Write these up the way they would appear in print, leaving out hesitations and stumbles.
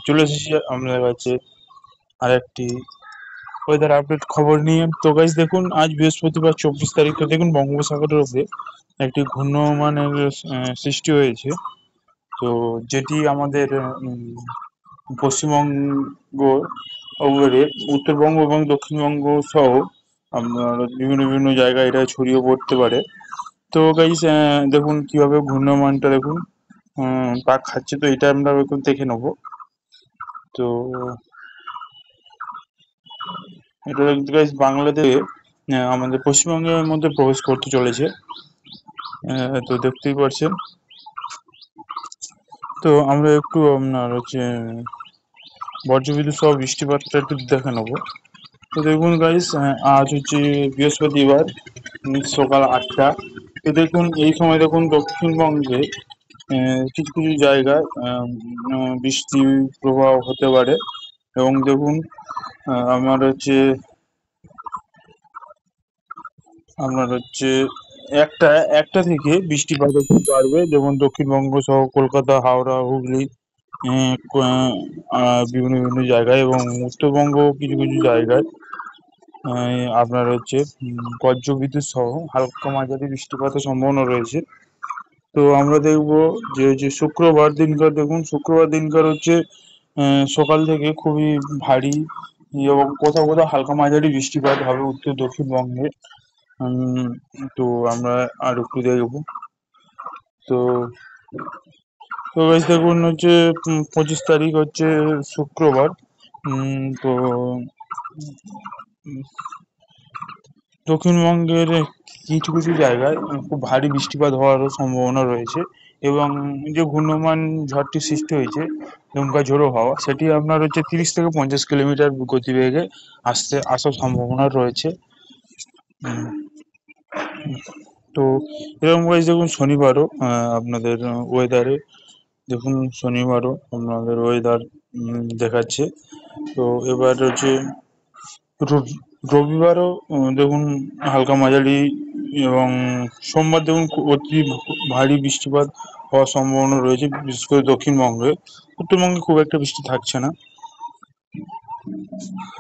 চলে এসেছি আমাদের কাছে আরেকটি ওয়েদার আপডেট খবর নিয়ে। তো গাইস দেখুন, আজ বৃহস্পতিবার 24 তারিখ। তো দেখুন, বঙ্গোপসাগরের উপরে একটি ঘূর্ণয়মানের সৃষ্টি হয়েছে। তো যেটি আমাদের পশ্চিমবঙ্গ উপরে উত্তরবঙ্গ এবং দক্ষিণবঙ্গ সহ আপনার বিভিন্ন বিভিন্ন জায়গায় এটা ছড়িয়ে পড়তে পারে। তো গাইস দেখুন কিভাবে ঘূর্ণয়মানটা দেখুন পাক খাচ্ছে। তো এটা আমরা একটু দেখে নেবো। তো এটা দেখতে গাইস বাংলাদেশে আমাদের পশ্চিমবঙ্গের মধ্যে প্রবেশ করতে চলেছে। তো দেখতেই পাচ্ছেন। তো আমরা একটু আপনার হচ্ছে বজ্রবিদ্যুৎ সহ বৃষ্টিপাতটা একটু দেখে নেবো। তো দেখুন গাইস, আজ হচ্ছে বৃহস্পতিবার, সকাল 8টা। তো দেখুন এই সময় দেখুন দক্ষিণবঙ্গে কিছু কিছু জায়গায় বৃষ্টি প্রবাহ হতে পারে। এবং দেখুন আমার হচ্ছে আপনার হচ্ছে একটা একটা থেকে বৃষ্টিপাত একটু বাড়বে। যেমন দক্ষিণবঙ্গ সহ কলকাতা, হাওড়া, হুগলি, বিভিন্ন বিভিন্ন জায়গায় এবং উত্তরবঙ্গ কিছু কিছু জায়গায় আপনার হচ্ছে বজ্রবিদ্যুৎ সহ হালকা মাঝারি বৃষ্টিপাতের সম্ভাবনা রয়েছে। তো আমরা দেখবো যে শুক্রবার দিনকার, দেখুন শুক্রবার দিনকার হচ্ছে সকাল থেকে খুবই ভারী এবং কোথাও কোথাও হালকা মাঝারি বৃষ্টিপাত হবে উত্তর দক্ষিণবঙ্গে। উম, তো আমরা আর একটু দেখবো। তো তো guys দেখুন হচ্ছে 25 তারিখ হচ্ছে শুক্রবার। তো দক্ষিণবঙ্গের কিছু কিছু জায়গায় খুব ভারী বৃষ্টিপাত হওয়ারও সম্ভাবনা রয়েছে। এবং যে ঘূর্ণয়মান ঝড়টি সৃষ্টি হয়েছে দমকা ঝোড়ো হাওয়া, সেটি আপনার হচ্ছে 30 থেকে 50 কিলোমিটার গতিবেগে আসার সম্ভাবনা রয়েছে। তো এরকম গাইস দেখুন শনিবারও আপনাদের ওয়েদারে দেখুন, শনিবারও আপনাদের ওয়েদার দেখাচ্ছে। তো এবার হচ্ছে রবিবারও দেখুন হালকা মাঝারি এবং সোমবার দেখুন অতি ভারী বৃষ্টিপাত হওয়ার সম্ভাবনা রয়েছে, বিশেষ করে দক্ষিণবঙ্গে। উত্তরবঙ্গে খুব একটা বৃষ্টি থাকছে না।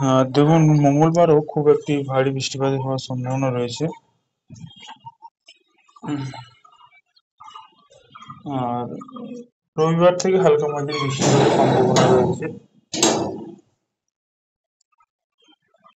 আর দেখুন মঙ্গলবারও খুব একটি ভারী বৃষ্টিপাত হওয়ার সম্ভাবনা রয়েছে। আর রবিবার থেকে হালকা মাঝারি বৃষ্টিপাতের সম্ভাবনা রয়েছে।